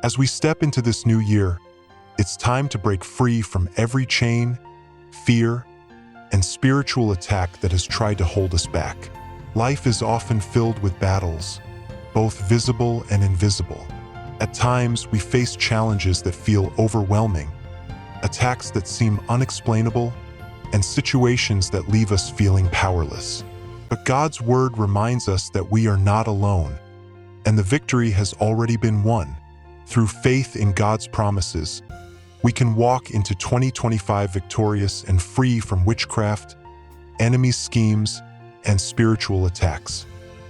As we step into this new year, it's time to break free from every chain, fear, and spiritual attack that has tried to hold us back. Life is often filled with battles, both visible and invisible. At times, we face challenges that feel overwhelming, attacks that seem unexplainable, and situations that leave us feeling powerless. But God's word reminds us that we are not alone, and the victory has already been won. Through faith in God's promises, we can walk into 2025 victorious and free from witchcraft, enemy schemes, and spiritual attacks.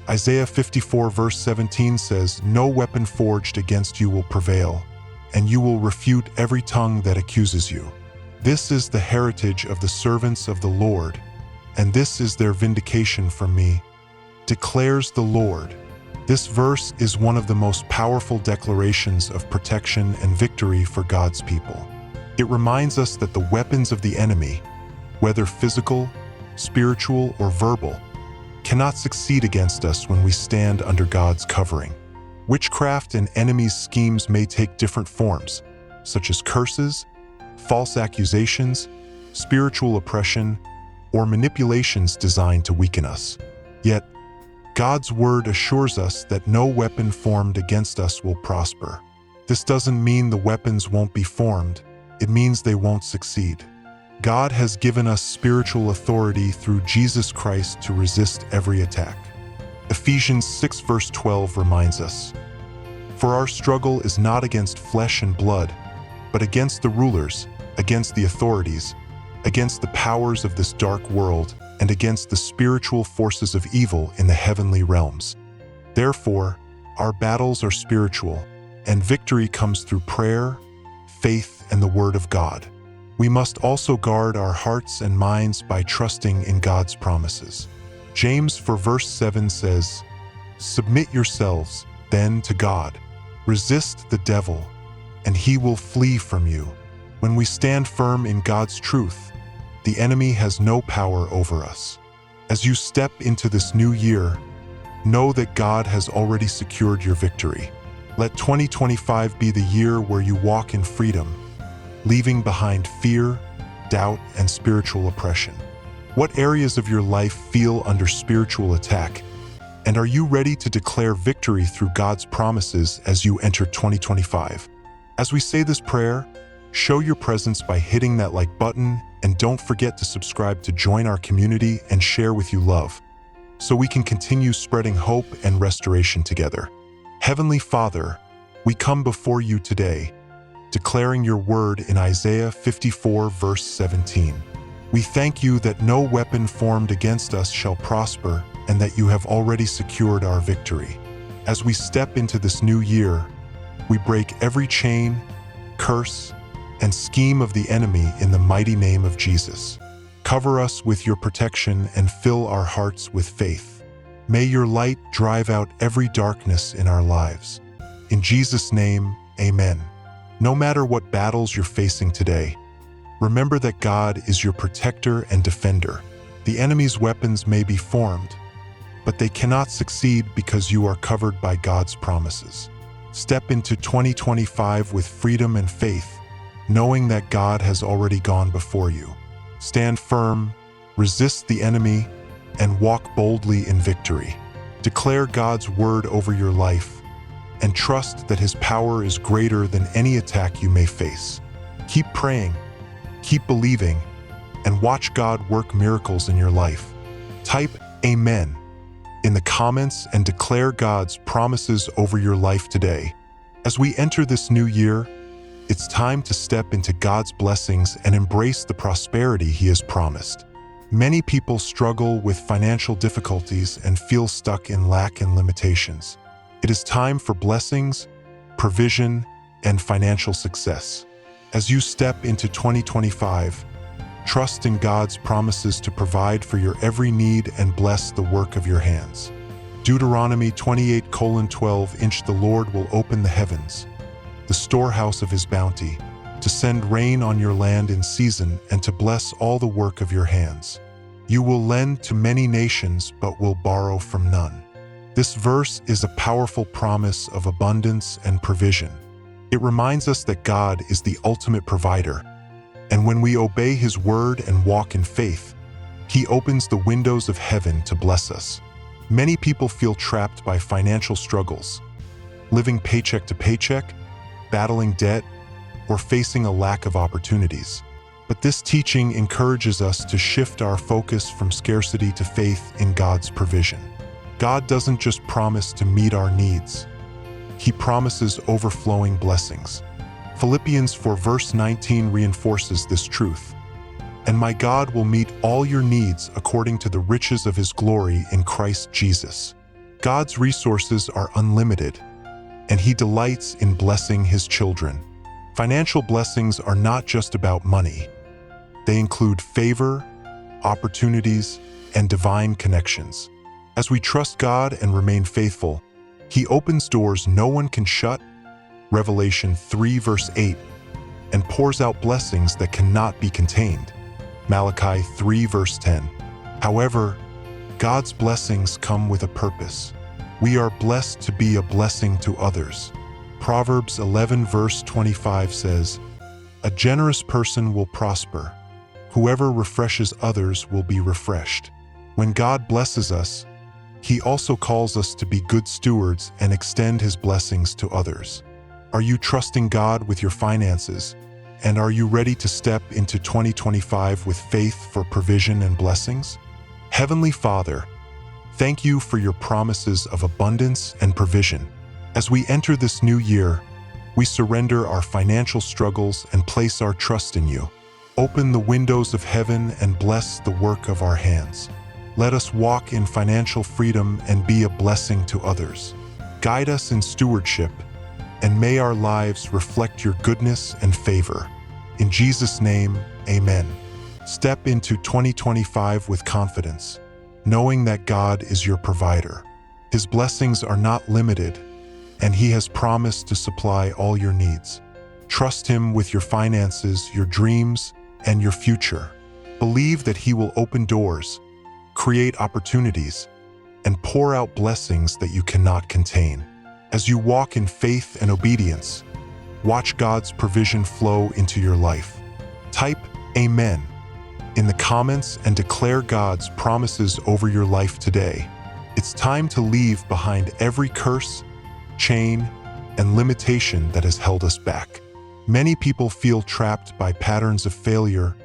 Isaiah 54 verse 17 says, "No weapon forged against you will prevail, and you will refute every tongue that accuses you. This is the heritage of the servants of the Lord, and this is their vindication from me, declares the Lord." This verse is one of the most powerful declarations of protection and victory for God's people. It reminds us that the weapons of the enemy, whether physical, spiritual, or verbal, cannot succeed against us when we stand under God's covering. Witchcraft and enemies' schemes may take different forms, such as curses, false accusations, spiritual oppression, or manipulations designed to weaken us. Yet, God's word assures us that no weapon formed against us will prosper. This doesn't mean the weapons won't be formed, it means they won't succeed. God has given us spiritual authority through Jesus Christ to resist every attack. Ephesians 6 verse 12 reminds us, "For our struggle is not against flesh and blood, but against the rulers, against the authorities, against the powers of this dark world, and against the spiritual forces of evil in the heavenly realms." Therefore, our battles are spiritual, and victory comes through prayer, faith, and the Word of God. We must also guard our hearts and minds by trusting in God's promises. James 4 verse 7 says, "Submit yourselves, then, to God. Resist the devil, and he will flee from you." When we stand firm in God's truth, the enemy has no power over us. As you step into this new year, know that God has already secured your victory. Let 2025 be the year where you walk in freedom, leaving behind fear, doubt, and spiritual oppression. What areas of your life feel under spiritual attack? And are you ready to declare victory through God's promises as you enter 2025? As we say this prayer, show your presence by hitting that like button, and don't forget to subscribe to join our community and share with you love, so we can continue spreading hope and restoration together. Heavenly Father, we come before you today, declaring your word in Isaiah 54 verse 17. We thank you that no weapon formed against us shall prosper, and that you have already secured our victory. As we step into this new year, we break every chain, curse, and scheme of the enemy in the mighty name of Jesus. Cover us with your protection and fill our hearts with faith. May your light drive out every darkness in our lives. In Jesus' name, amen. No matter what battles you're facing today, remember that God is your protector and defender. The enemy's weapons may be formed, but they cannot succeed because you are covered by God's promises. Step into 2025 with freedom and faith, knowing that God has already gone before you. Stand firm, resist the enemy, and walk boldly in victory. Declare God's word over your life, and trust that his power is greater than any attack you may face. Keep praying, keep believing, and watch God work miracles in your life. Type Amen in the comments and declare God's promises over your life today. As we enter this new year, it's time to step into God's blessings and embrace the prosperity he has promised. Many people struggle with financial difficulties and feel stuck in lack and limitations. It is time for blessings, provision, and financial success. As you step into 2025, trust in God's promises to provide for your every need and bless the work of your hands. Deuteronomy 28:12, the Lord will open the heavens, the storehouse of his bounty, to send rain on your land in season and to bless all the work of your hands. You will lend to many nations, but will borrow from none. This verse is a powerful promise of abundance and provision. It reminds us that God is the ultimate provider, and when we obey His word and walk in faith, He opens the windows of heaven to bless us. Many people feel trapped by financial struggles, living paycheck to paycheck, battling debt, or facing a lack of opportunities. But this teaching encourages us to shift our focus from scarcity to faith in God's provision. God doesn't just promise to meet our needs. He promises overflowing blessings. Philippians 4 verse 19 reinforces this truth. And my God will meet all your needs according to the riches of His glory in Christ Jesus. God's resources are unlimited, and He delights in blessing His children. Financial blessings are not just about money. They include favor, opportunities, and divine connections. As we trust God and remain faithful, He opens doors no one can shut, Revelation 3 verse 8, and pours out blessings that cannot be contained, Malachi 3 verse 10. However, God's blessings come with a purpose. We are blessed to be a blessing to others. Proverbs 11 verse 25 says, "A generous person will prosper. Whoever refreshes others will be refreshed." When God blesses us, He also calls us to be good stewards and extend His blessings to others. Are you trusting God with your finances? And are you ready to step into 2025 with faith for provision and blessings? Heavenly Father, thank You for Your promises of abundance and provision. As we enter this new year, we surrender our financial struggles and place our trust in You. Open the windows of heaven and bless the work of our hands. Let us walk in financial freedom and be a blessing to others. Guide us in stewardship, and may our lives reflect Your goodness and favor. In Jesus' name, amen. Step into 2025 with confidence, knowing that God is your provider. His blessings are not limited, and He has promised to supply all your needs. Trust Him with your finances, your dreams, and your future. Believe that He will open doors, create opportunities, and pour out blessings that you cannot contain. As you walk in faith and obedience, watch God's provision flow into your life. Type Amen in the comments and declare God's promises over your life today. It's time to leave behind every curse, chain, and limitation that has held us back. Many people feel trapped by patterns of failure,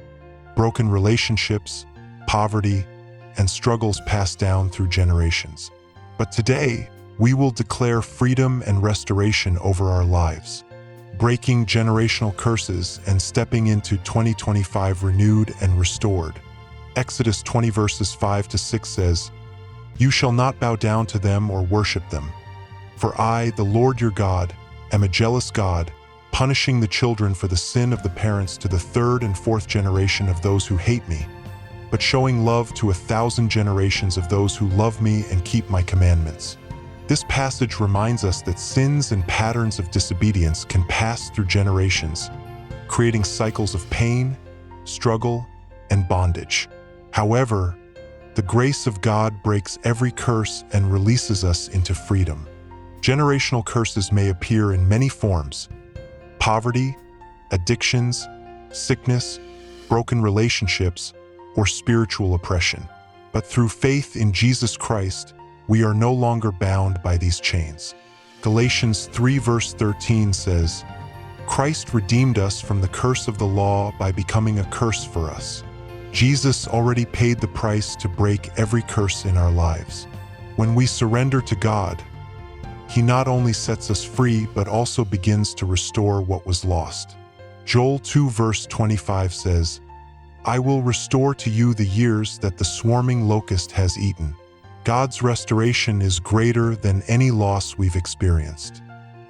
broken relationships, poverty, and struggles passed down through generations. But today, we will declare freedom and restoration over our lives, breaking generational curses and stepping into 2025 renewed and restored. Exodus 20 verses 5 to 6 says, "You shall not bow down to them or worship them. For I, the Lord your God, am a jealous God, punishing the children for the sin of the parents to the third and fourth generation of those who hate me, but showing love to 1,000 generations of those who love me and keep my commandments." This passage reminds us that sins and patterns of disobedience can pass through generations, creating cycles of pain, struggle, and bondage. However, the grace of God breaks every curse and releases us into freedom. Generational curses may appear in many forms: poverty, addictions, sickness, broken relationships, or spiritual oppression. But through faith in Jesus Christ, we are no longer bound by these chains. Galatians 3 verse 13 says, "Christ redeemed us from the curse of the law by becoming a curse for us." Jesus already paid the price to break every curse in our lives. When we surrender to God, He not only sets us free, but also begins to restore what was lost. Joel 2 verse 25 says, "I will restore to you the years that the swarming locust has eaten." God's restoration is greater than any loss we've experienced.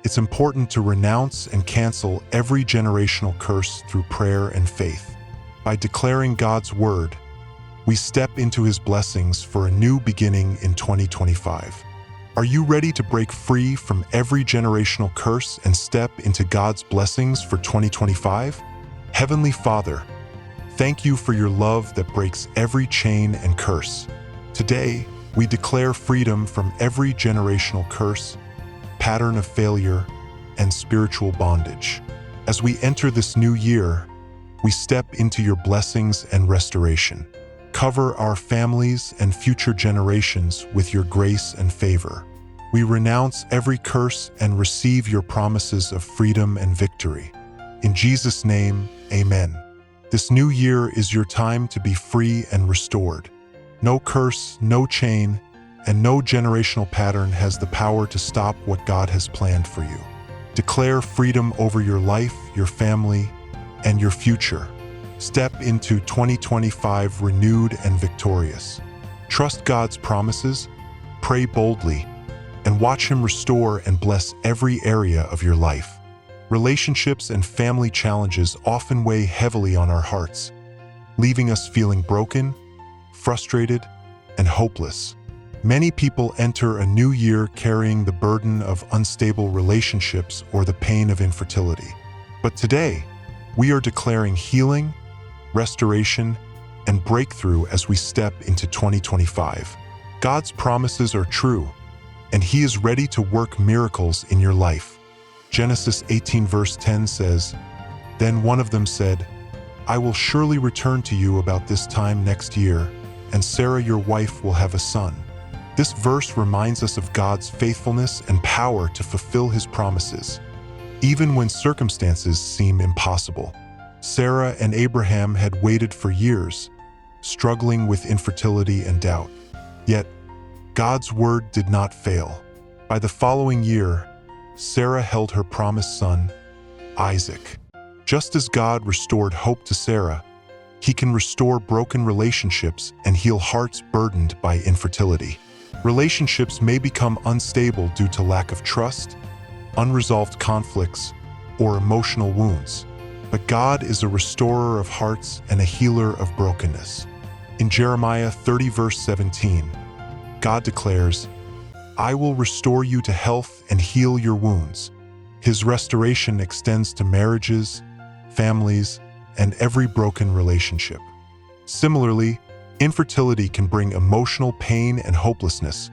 It's important to renounce and cancel every generational curse through prayer and faith. By declaring God's word, we step into His blessings for a new beginning in 2025. Are you ready to break free from every generational curse and step into God's blessings for 2025? Heavenly Father, thank You for Your love that breaks every chain and curse. Today, we declare freedom from every generational curse, pattern of failure, and spiritual bondage. As we enter this new year, we step into your blessings and restoration. Cover our families and future generations with your grace and favor. We renounce every curse and receive your promises of freedom and victory. In Jesus' name, amen. This new year is your time to be free and restored. No curse, no chain, and no generational pattern has the power to stop what God has planned for you. Declare freedom over your life, your family, and your future. Step into 2025 renewed and victorious. Trust God's promises, pray boldly, and watch Him restore and bless every area of your life. Relationships and family challenges often weigh heavily on our hearts, leaving us feeling broken, frustrated, and hopeless. Many people enter a new year carrying the burden of unstable relationships or the pain of infertility. But today, we are declaring healing, restoration, and breakthrough as we step into 2025. God's promises are true, and He is ready to work miracles in your life. Genesis 18 verse 10 says, "Then one of them said, 'I will surely return to you about this time next year, and Sarah your wife will have a son.'" This verse reminds us of God's faithfulness and power to fulfill His promises, even when circumstances seem impossible. Sarah and Abraham had waited for years, struggling with infertility and doubt. Yet, God's word did not fail. By the following year, Sarah held her promised son, Isaac. Just as God restored hope to Sarah, He can restore broken relationships and heal hearts burdened by infertility. Relationships may become unstable due to lack of trust, unresolved conflicts, or emotional wounds. But God is a restorer of hearts and a healer of brokenness. In Jeremiah 30 verse 17, God declares, "I will restore you to health and heal your wounds." His restoration extends to marriages, families, and every broken relationship. Similarly, infertility can bring emotional pain and hopelessness,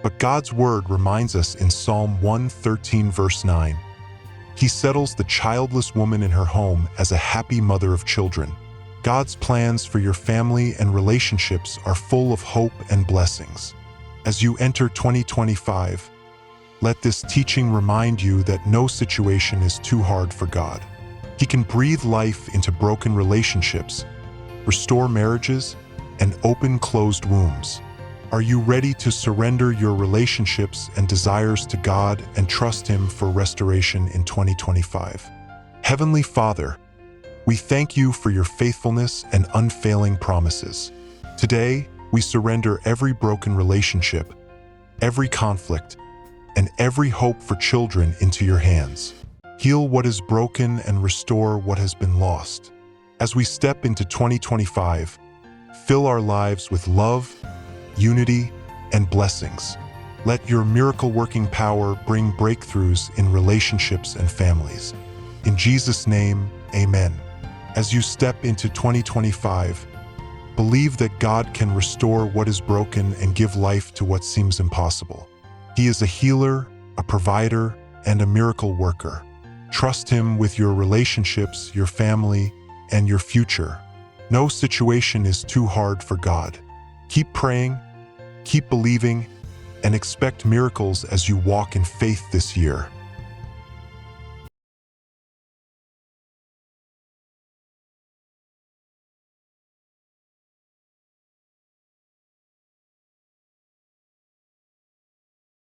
but God's word reminds us in Psalm 113 verse 9, He settles the childless woman in her home as a happy mother of children. God's plans for your family and relationships are full of hope and blessings. As you enter 2025, let this teaching remind you that no situation is too hard for God. He can breathe life into broken relationships, restore marriages, and open closed wombs. Are you ready to surrender your relationships and desires to God and trust Him for restoration in 2025? Heavenly Father, we thank You for Your faithfulness and unfailing promises. Today, we surrender every broken relationship, every conflict, and every hope for children into Your hands. Heal what is broken and restore what has been lost. As we step into 2025, fill our lives with love, unity, and blessings. Let Your miracle-working power bring breakthroughs in relationships and families. In Jesus' name, amen. As you step into 2025, believe that God can restore what is broken and give life to what seems impossible. He is a healer, a provider, and a miracle worker. Trust Him with your relationships, your family, and your future. No situation is too hard for God. Keep praying, keep believing, and expect miracles as you walk in faith this year.